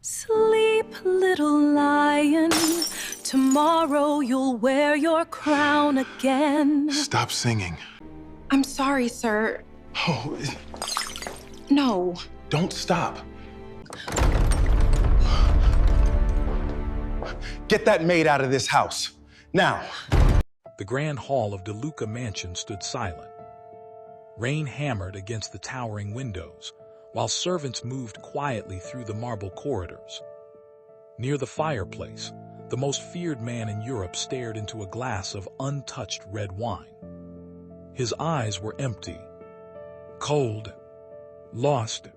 Sleep, little lion. Tomorrow you'll wear your crown again. Stop singing. I'm sorry, sir. Oh, No. don't stop. Get that maid out of this house. Now. The grand hall of the Luca mansion stood silent. Rain hammered against the towering windows, while servants moved quietly through the marble corridors. Near the fireplace, the most feared man in Europe stared into a glass of untouched red wine. His eyes were empty, cold, lost.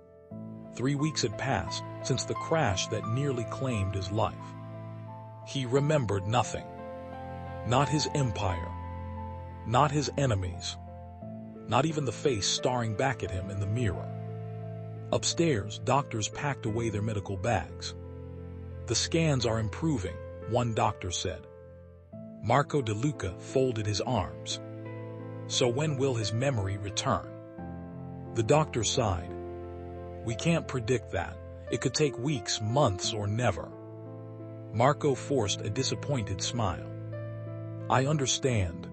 3 weeks had passed since the crash that nearly claimed his life. He remembered nothing. Not his empire, not his enemies, not even the face staring back at him in the mirror. Upstairs, doctors packed away their medical bags. The scans are improving, one doctor said. Marco De Luca folded his arms. So when will his memory return? The doctor sighed. We can't predict that. It could take weeks, months, or never. Marco forced a disappointed smile. I understand.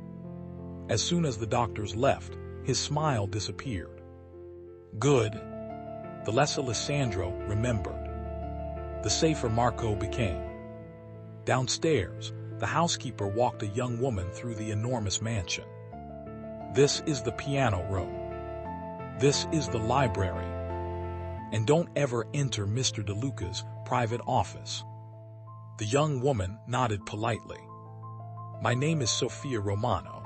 As soon as the doctors left, his smile disappeared. Good. The less Alessandro remembered, the safer Marco became. Downstairs, the housekeeper walked a young woman through the enormous mansion. This is the piano room. This is the library. And don't ever enter Mr. De Luca's private office. The young woman nodded politely. My name is Sofia Romano.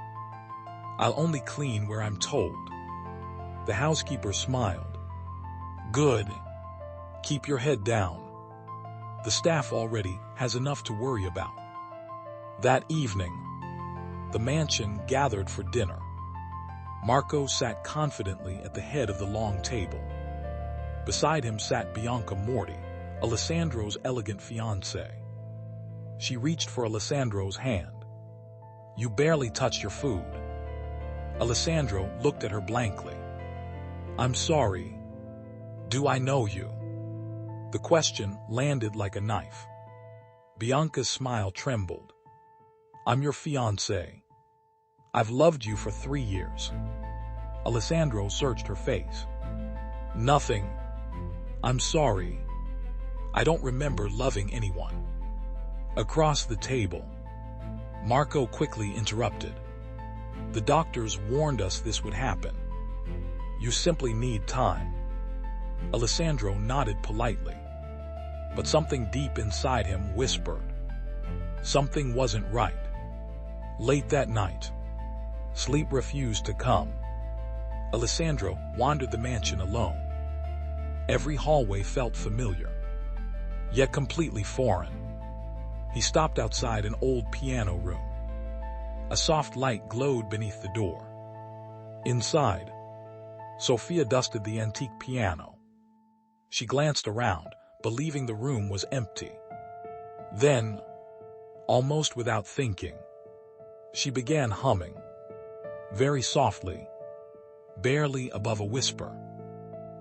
I'll only clean where I'm told. The housekeeper smiled. Good. Keep your head down. The staff already has enough to worry about. That evening, the mansion gathered for dinner. Marco sat confidently at the head of the long table. Beside him sat Bianca Morti, Alessandro's elegant fiancée. She reached for Alessandro's hand. You barely touched your food. Alessandro looked at her blankly. I'm sorry. Do I know you? The question landed like a knife. Bianca's smile trembled. I'm your fiancé. I've loved you for 3 years. Alessandro searched her face. Nothing. I'm sorry. I don't remember loving anyone. Across the table, Marco quickly interrupted. The doctors warned us this would happen. You simply need time. Alessandro nodded politely, but something deep inside him whispered. Something wasn't right. Late that night, sleep refused to come. Alessandro wandered the mansion alone. Every hallway felt familiar, yet completely foreign. He stopped outside an old piano room. A soft light glowed beneath the door. Inside, Sofia dusted the antique piano. She glanced around, believing the room was empty. Then, almost without thinking, she began humming, very softly, barely above a whisper.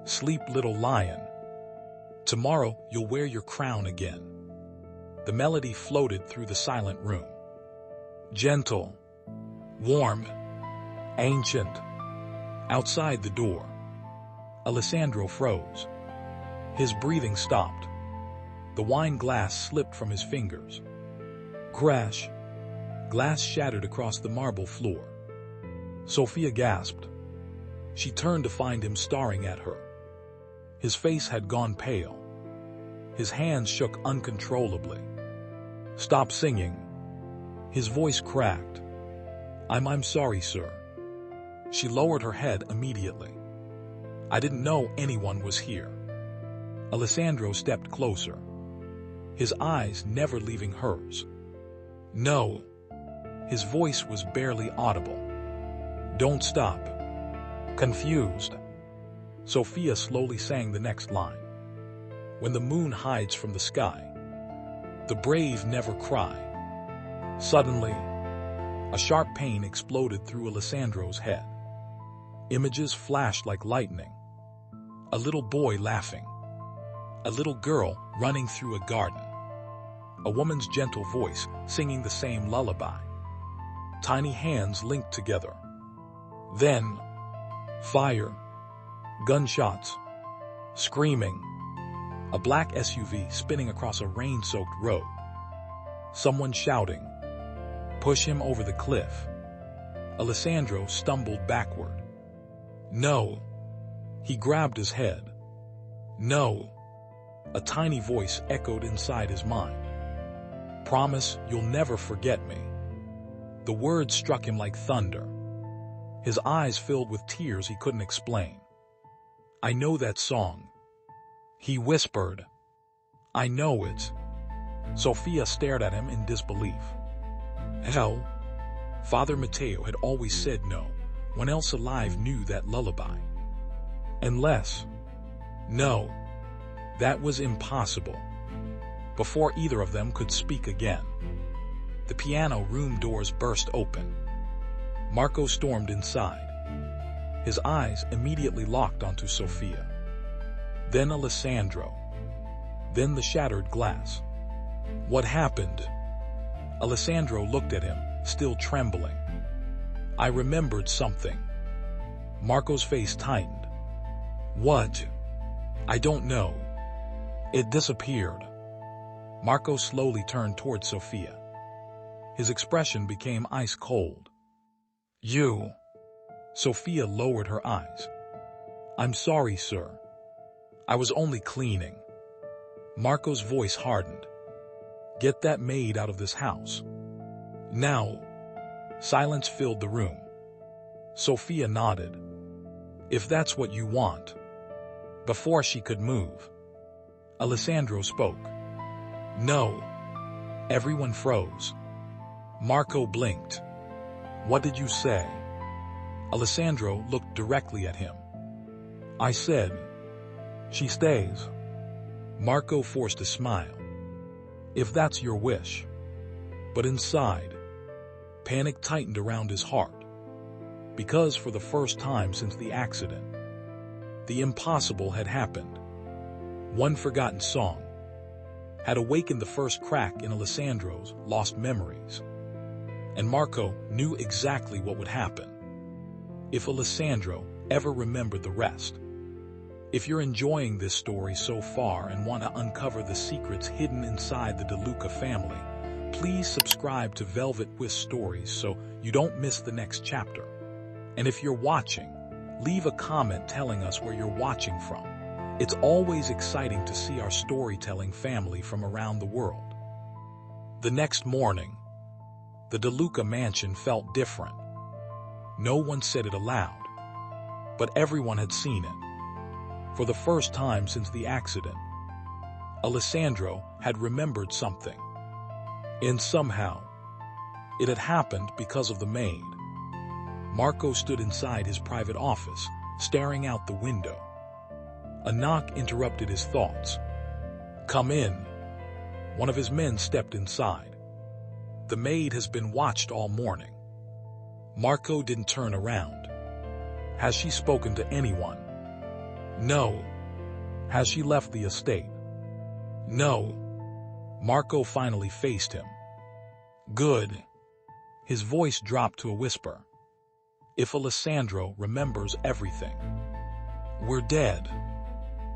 Sleep, little lion. Tomorrow you'll wear your crown again. The melody floated through the silent room. Gentle, warm, ancient. Outside the door, Alessandro froze. His breathing stopped. The wine glass slipped from his fingers. Crash. Glass shattered across the marble floor. Sofia gasped. She turned to find him staring at her. His face had gone pale. His hands shook uncontrollably. Stop singing. His voice cracked. I'm sorry, sir. She lowered her head immediately. I didn't know anyone was here. Alessandro stepped closer, his eyes never leaving hers. No. His voice was barely audible. Don't stop. Confused, Sofia slowly sang the next line. When the moon hides from the sky, the brave never cry. Suddenly, a sharp pain exploded through Alessandro's head. Images flashed like lightning. A little boy laughing. A little girl running through a garden. A woman's gentle voice singing the same lullaby. Tiny hands linked together. Then, fire, gunshots, screaming. A black SUV spinning across a rain-soaked road. Someone shouting, "Push him over the cliff." Alessandro stumbled backward. No. He grabbed his head. No. A tiny voice echoed inside his mind. Promise you'll never forget me. The words struck him like thunder. His eyes filled with tears he couldn't explain. I know that song. He whispered. I know it. Sophia stared at him in disbelief. Hell, Father Matteo had always said no. One else alive knew that lullaby. Unless, no, that was impossible. Before either of them could speak again, the piano room doors burst open. Marco stormed inside. His eyes immediately locked onto Sophia. Then Alessandro. Then the shattered glass. What happened? Alessandro looked at him, still trembling. I remembered something. Marco's face tightened. What? I don't know. It disappeared. Marco slowly turned toward Sophia. His expression became ice cold. You. Sophia lowered her eyes. I'm sorry, sir. I was only cleaning. Marco's voice hardened. Get that maid out of this house. Now. Silence filled the room. Sophia nodded. If that's what you want. Before she could move, Alessandro spoke. No. Everyone froze. Marco blinked. What did you say? Alessandro looked directly at him. I said, she stays. Marco forced a smile. If that's your wish. But inside, panic tightened around his heart. Because for the first time since the accident, the impossible had happened. One forgotten song had awakened the first crack in Alessandro's lost memories. And Marco knew exactly what would happen if Alessandro ever remembered the rest. If you're enjoying this story so far and want to uncover the secrets hidden inside the De Luca family, please subscribe to Velvet Twist Stories so you don't miss the next chapter. And if you're watching, leave a comment telling us where you're watching from. It's always exciting to see our storytelling family from around the world. The next morning, the De Luca mansion felt different. No one said it aloud, but everyone had seen it. For the first time since the accident, Alessandro had remembered something. And somehow, it had happened because of the maid. Marco stood inside his private office, staring out the window. A knock interrupted his thoughts. Come in. One of his men stepped inside. The maid has been watched all morning. Marco didn't turn around. Has she spoken to anyone? No. Has she left the estate? No. Marco finally faced him. Good. His voice dropped to a whisper. If Alessandro remembers everything, we're dead.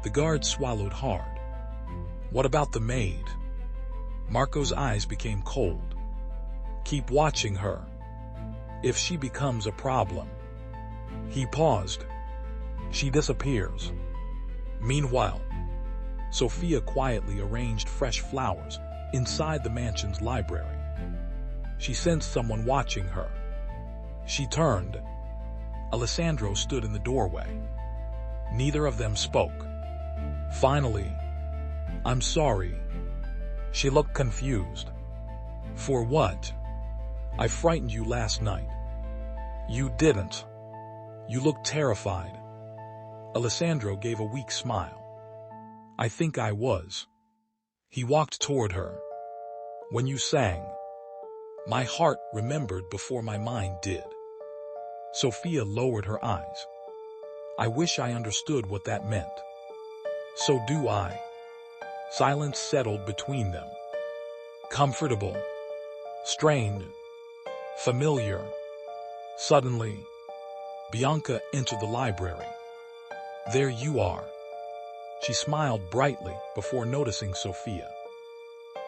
The guard swallowed hard. What about the maid? Marco's eyes became cold. Keep watching her. If she becomes a problem. He paused. She disappears. Meanwhile, Sophia quietly arranged fresh flowers inside the mansion's library. She sensed someone watching her. She turned. Alessandro stood in the doorway. Neither of them spoke. Finally, I'm sorry. She looked confused. For what? I frightened you last night. You didn't. You looked terrified. Alessandro gave a weak smile. I think I was. He walked toward her. When you sang, my heart remembered before my mind did. Sophia lowered her eyes. I wish I understood what that meant. So do I. Silence settled between them. Comfortable, strained, familiar. Suddenly, Bianca entered the library. There you are. She smiled brightly before noticing Sophia.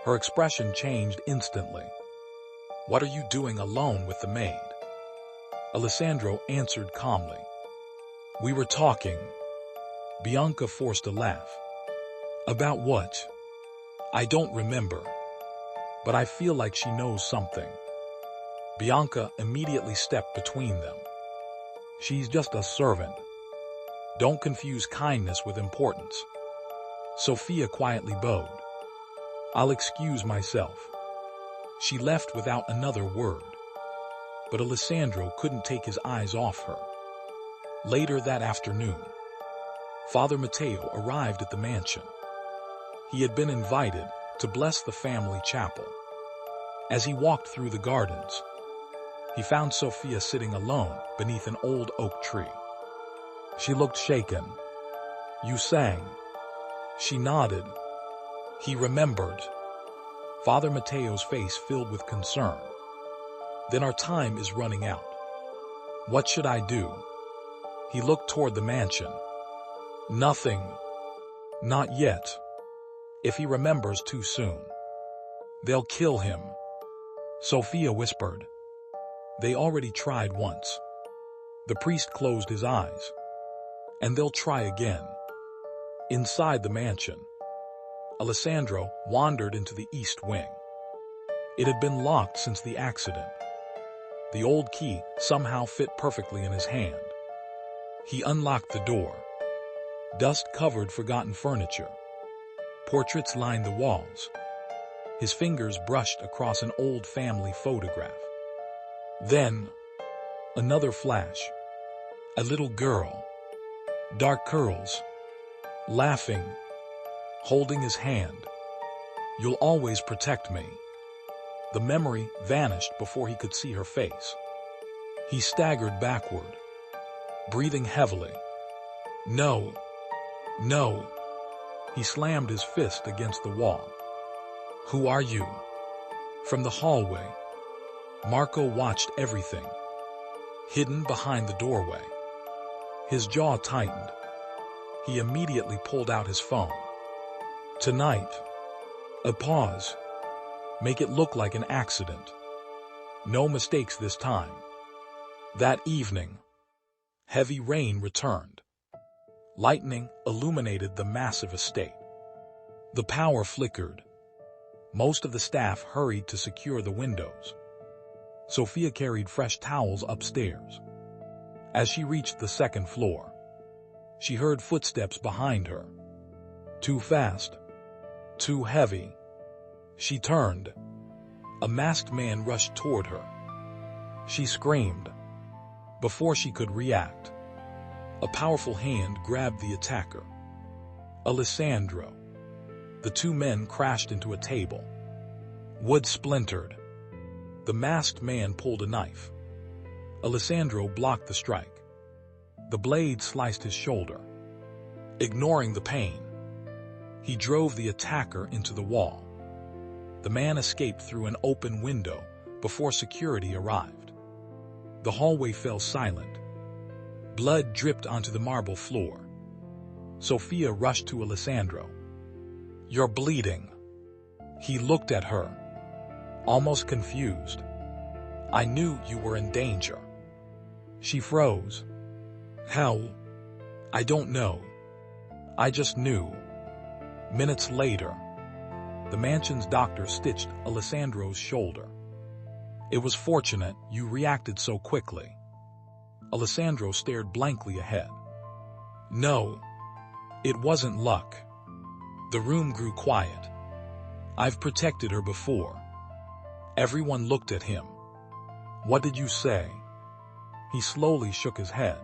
Her expression changed instantly. What are you doing alone with the maid? Alessandro answered calmly. We were talking. Bianca forced a laugh. About what? I don't remember. But I feel like she knows something. Bianca immediately stepped between them. She's just a servant. Don't confuse kindness with importance. Sophia quietly bowed. I'll excuse myself. She left without another word. But Alessandro couldn't take his eyes off her. Later that afternoon, Father Matteo arrived at the mansion. He had been invited to bless the family chapel. As he walked through the gardens, he found Sophia sitting alone beneath an old oak tree. She looked shaken. You sang. She nodded. He remembered. Father Matteo's face filled with concern. Then our time is running out. What should I do? He looked toward the mansion. Nothing. Not yet. If he remembers too soon, they'll kill him. Sophia whispered. They already tried once. The priest closed his eyes. And they'll try again. Inside the mansion, Alessandro wandered into the east wing. It had been locked since the accident. The old key somehow fit perfectly in his hand. He unlocked the door. Dust covered forgotten furniture. Portraits lined the walls. His fingers brushed across an old family photograph. Then, another flash. A little girl. Dark curls. Laughing. Holding his hand. You'll always protect me. The memory vanished before he could see her face. He staggered backward, breathing heavily. No. No. He slammed his fist against the wall. Who are you? From the hallway, Marco watched everything, hidden behind the doorway. His jaw tightened. He immediately pulled out his phone. Tonight. A pause. Make it look like an accident. No mistakes this time. That evening, heavy rain returned. Lightning illuminated the massive estate. The power flickered. Most of the staff hurried to secure the windows. Sophia carried fresh towels upstairs. As she reached the second floor, she heard footsteps behind her. Too fast. Too heavy. She turned. A masked man rushed toward her. She screamed. Before she could react, a powerful hand grabbed the attacker. Alessandro. The two men crashed into a table. Wood splintered. The masked man pulled a knife. Alessandro blocked the strike. The blade sliced his shoulder. Ignoring the pain, he drove the attacker into the wall. The man escaped through an open window before security arrived. The hallway fell silent. Blood dripped onto the marble floor. Sophia rushed to Alessandro. You're bleeding. He looked at her, almost confused. I knew you were in danger. She froze. How? I don't know. I just knew. Minutes later, the mansion's doctor stitched Alessandro's shoulder. It was fortunate you reacted so quickly. Alessandro stared blankly ahead. No, it wasn't luck. The room grew quiet. I've protected her before. Everyone looked at him. What did you say? He slowly shook his head.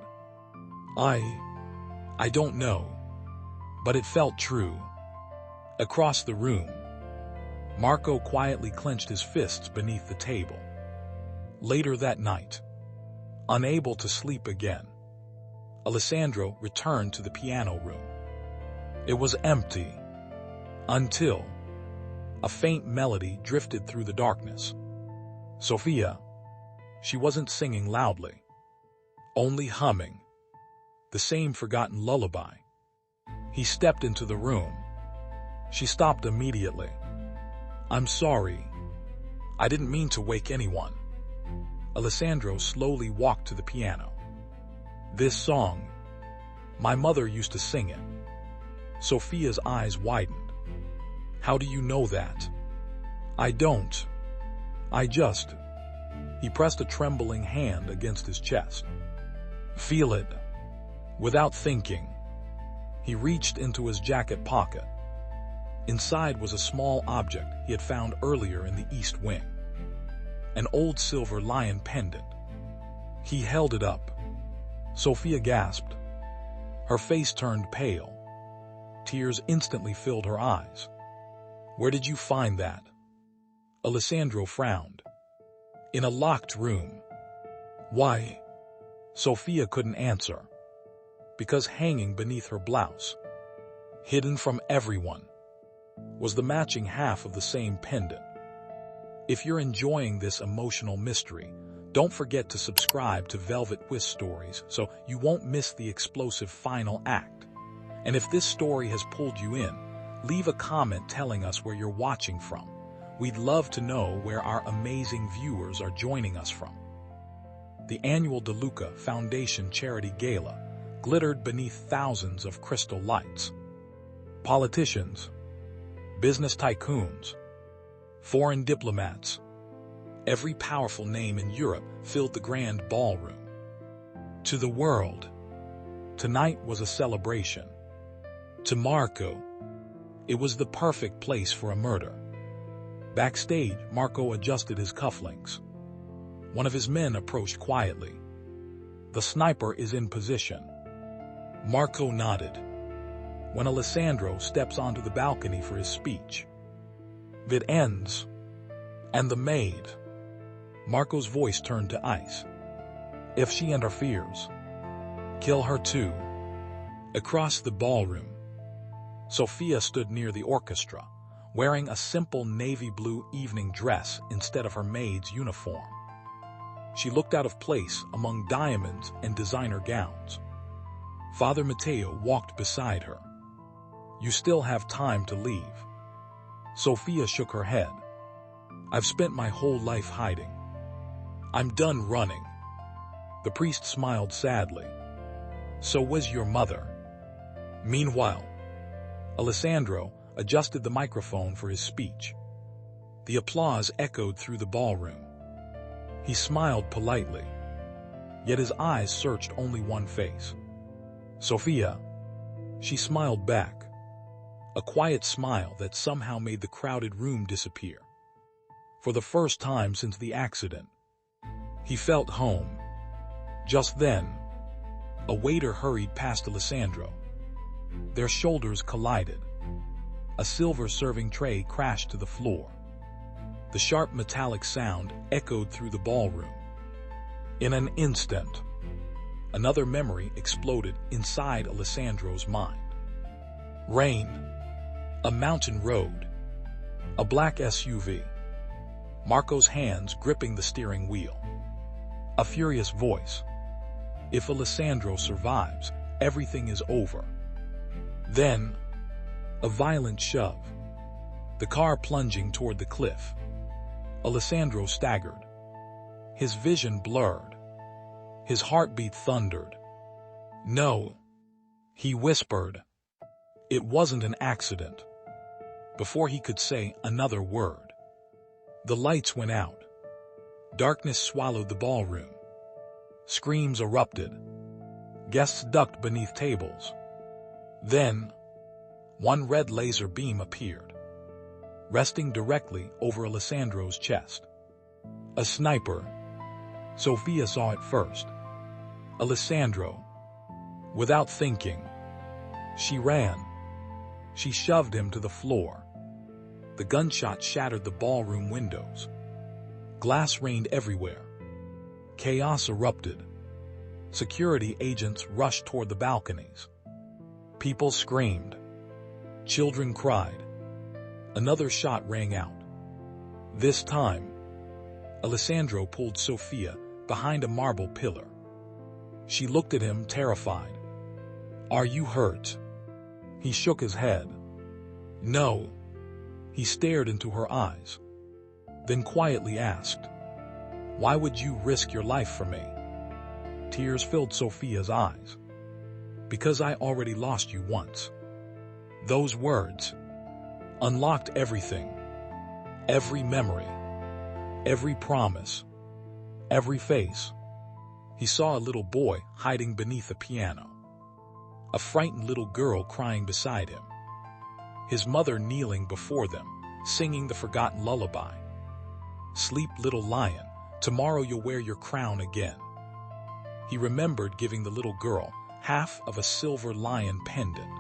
I don't know. But it felt true. Across the room, Marco quietly clenched his fists beneath the table. Later that night, unable to sleep again, Alessandro returned to the piano room. It was empty. Until a faint melody drifted through the darkness. Sophia, she wasn't singing loudly, only humming, the same forgotten lullaby. He stepped into the room. She stopped immediately. "I'm sorry. I didn't mean to wake anyone." Alessandro slowly walked to the piano. "This song, my mother used to sing it." Sophia's eyes widened. "How do you know that?" "I don't. I just..." He pressed a trembling hand against his chest. "Feel it." Without thinking, he reached into his jacket pocket. Inside was a small object he had found earlier in the East Wing. An old silver lion pendant. He held it up. Sophia gasped. Her face turned pale. Tears instantly filled her eyes. "Where did you find that?" Alessandro frowned. "In a locked room." "Why?" Sophia couldn't answer. Because hanging beneath her blouse, hidden from everyone, was the matching half of the same pendant. If you're enjoying this emotional mystery, don't forget to subscribe to Velvet Twist Stories so you won't miss the explosive final act. And if this story has pulled you in, leave a comment telling us where you're watching from. We'd love to know where our amazing viewers are joining us from. The annual DeLuca Foundation Charity Gala glittered beneath thousands of crystal lights. Politicians, business tycoons, foreign diplomats, every powerful name in Europe filled the grand ballroom. To the world, tonight was a celebration. To Marco, it was the perfect place for a murder. Backstage, Marco adjusted his cufflinks. One of his men approached quietly. "The sniper is in position." Marco nodded. When Alessandro steps onto the balcony for his speech, it ends. "And the maid." Marco's voice turned to ice. "If she interferes, kill her too." Across the ballroom, Sophia stood near the orchestra, wearing a simple navy blue evening dress instead of her maid's uniform. She looked out of place among diamonds and designer gowns. Father Matteo walked beside her. "You still have time to leave." Sophia shook her head. "I've spent my whole life hiding. I'm done running." The priest smiled sadly. "So was your mother." Meanwhile, Alessandro adjusted the microphone for his speech. The applause echoed through the ballroom. He smiled politely, yet his eyes searched only one face. "Sophia." She smiled back, a quiet smile that somehow made the crowded room disappear. For the first time since the accident, he felt home. Just then, a waiter hurried past Alessandro. Their shoulders collided. A silver serving tray crashed to the floor. The sharp metallic sound echoed through the ballroom. In an instant, another memory exploded inside Alessandro's mind. Rain, a mountain road, a black SUV, Marco's hands gripping the steering wheel. A furious voice. If Alessandro survives, everything is over. Then, a violent shove, the car plunging toward the cliff. Alessandro staggered. His vision blurred. His heartbeat thundered. "No," he whispered. It wasn't an accident. Before he could say another word, the lights went out. Darkness swallowed the ballroom. Screams erupted. Guests ducked beneath tables. Then, one red laser beam appeared, resting directly over Alessandro's chest. A sniper. Sophia saw it first. Alessandro. Without thinking, she ran. She shoved him to the floor. The gunshot shattered the ballroom windows. Glass rained everywhere. Chaos erupted. Security agents rushed toward the balconies. People screamed. Children cried. Another shot rang out. This time, Alessandro pulled Sofia behind a marble pillar. She looked at him, terrified. "Are you hurt?" He shook his head. "No." He stared into her eyes, then quietly asked, "Why would you risk your life for me?" Tears filled Sofia's eyes. "Because I already lost you once." Those words unlocked everything. Every memory, every promise, every face. He saw a little boy hiding beneath a piano, a frightened little girl crying beside him, his mother kneeling before them, singing the forgotten lullaby. "Sleep, little lion, tomorrow you'll wear your crown again." He remembered giving the little girl half of a silver lion pendant.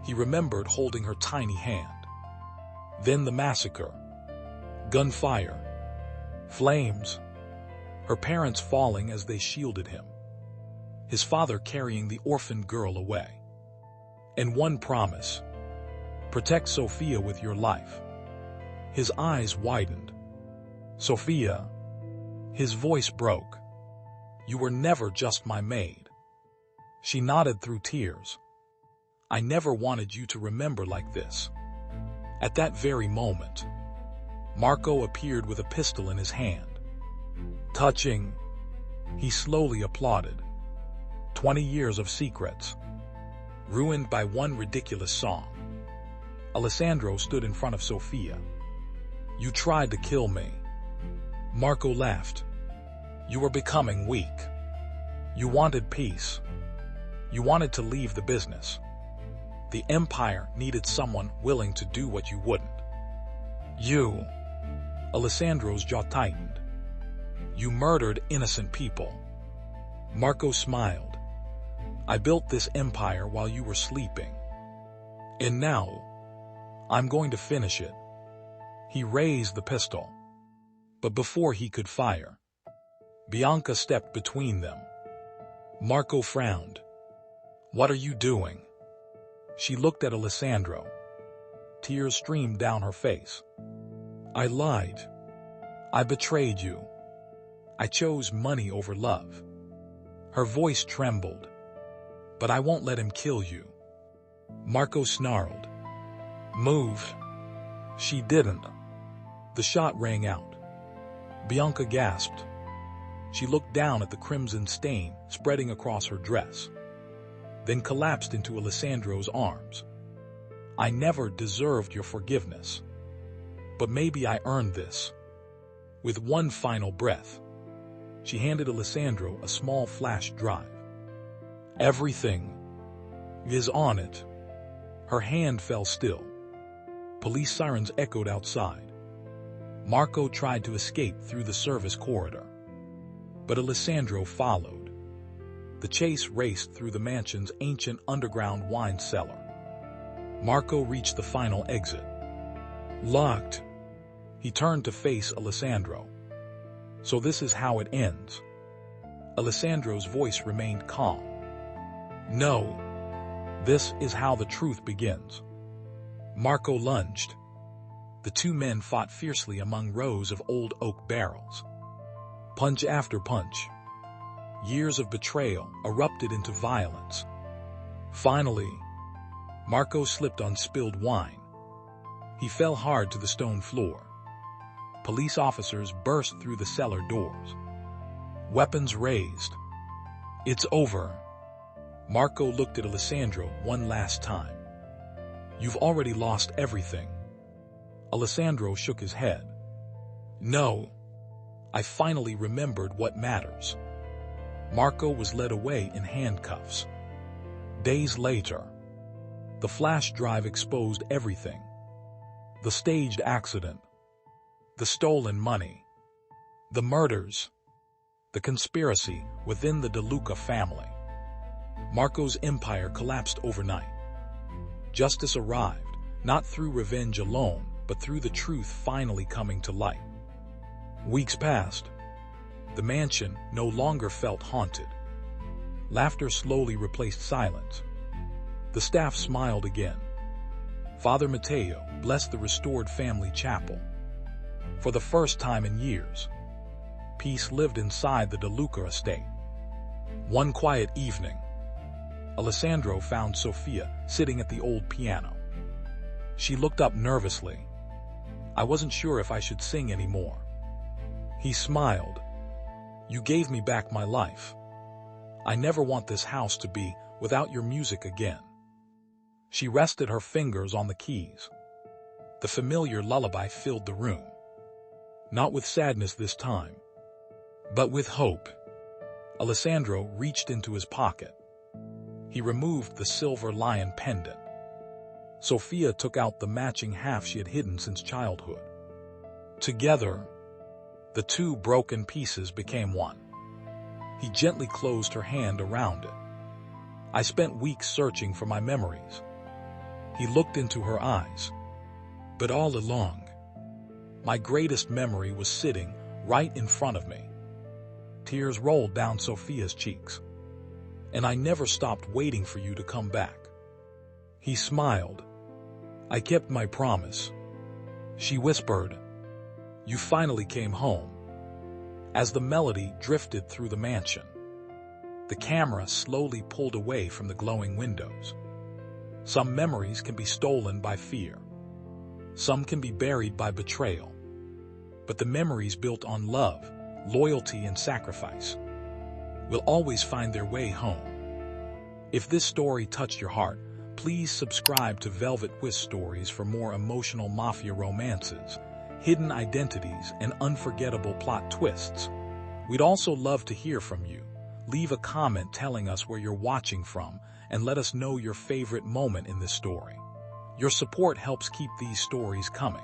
He remembered holding her tiny hand. Then the massacre. Gunfire. Flames. Her parents falling as they shielded him. His father carrying the orphaned girl away. And one promise. Protect Sofia with your life. His eyes widened. "Sofia." His voice broke. "You were never just my maid." She nodded through tears. "I never wanted you to remember like this." At that very moment, Marco appeared with a pistol in his hand. Touching, he slowly applauded. 20 years of secrets, ruined by one ridiculous song. Alessandro stood in front of Sofia. "You tried to kill me." Marco laughed. "You were becoming weak. You wanted peace. You wanted to leave the business. The empire needed someone willing to do what you wouldn't. You." Alessandro's jaw tightened. "You murdered innocent people." Marco smiled. "I built this empire while you were sleeping. And now, I'm going to finish it." He raised the pistol. But before he could fire, Bianca stepped between them. Marco frowned. "What are you doing?" She looked at Alessandro. Tears streamed down her face. "I lied. I betrayed you. I chose money over love." Her voice trembled. "But I won't let him kill you." Marco snarled. "Move." She didn't. The shot rang out. Bianca gasped. She looked down at the crimson stain spreading across her dress, then collapsed into Alessandro's arms. "I never deserved your forgiveness. But maybe I earned this." With one final breath, she handed Alessandro a small flash drive. "Everything is on it." Her hand fell still. Police sirens echoed outside. Marco tried to escape through the service corridor, but Alessandro followed. The chase raced through the mansion's ancient underground wine cellar. Marco reached the final exit. Locked. He turned to face Alessandro. "So this is how it ends." Alessandro's voice remained calm. "No. This is how the truth begins." Marco lunged. The two men fought fiercely among rows of old oak barrels. Punch after punch. Years of betrayal erupted into violence. Finally, Marco slipped on spilled wine. He fell hard to the stone floor. Police officers burst through the cellar doors. Weapons raised. "It's over." Marco looked at Alessandro one last time. "You've already lost everything." Alessandro shook his head. "No. I finally remembered what matters." Marco was led away in handcuffs. Days later, the flash drive exposed everything. The staged accident, the stolen money, the murders, the conspiracy within the De Luca family. Marco's empire collapsed overnight. Justice arrived, not through revenge alone, but through the truth finally coming to light. Weeks passed. The mansion no longer felt haunted. Laughter slowly replaced silence. The staff smiled again. Father Matteo blessed the restored family chapel. For the first time in years, peace lived inside the De Luca estate. One quiet evening, Alessandro found Sofia sitting at the old piano. She looked up nervously. I wasn't sure if I should sing anymore. He smiled. You gave me back my life. I never want this house to be without your music again. She rested her fingers on the keys. The familiar lullaby filled the room. Not with sadness this time, but with hope. Alessandro reached into his pocket. He removed the silver lion pendant. Sofia took out the matching half she had hidden since childhood. Together, the two broken pieces became one. He gently closed her hand around it. I spent weeks searching for my memories. He looked into her eyes. But all along, my greatest memory was sitting right in front of me. Tears rolled down Sofia's cheeks. And I never stopped waiting for you to come back. He smiled. I kept my promise. She whispered, You finally came home. As the melody drifted through the mansion, the camera slowly pulled away from the glowing windows. Some memories can be stolen by fear. Some can be buried by betrayal. But the memories built on love, loyalty, and sacrifice will always find their way home. If this story touched your heart, please subscribe to Velvet Whisk Stories for more emotional mafia romances, hidden identities, and unforgettable plot twists. We'd also love to hear from you. Leave a comment telling us where you're watching from and let us know your favorite moment in this story. Your support helps keep these stories coming.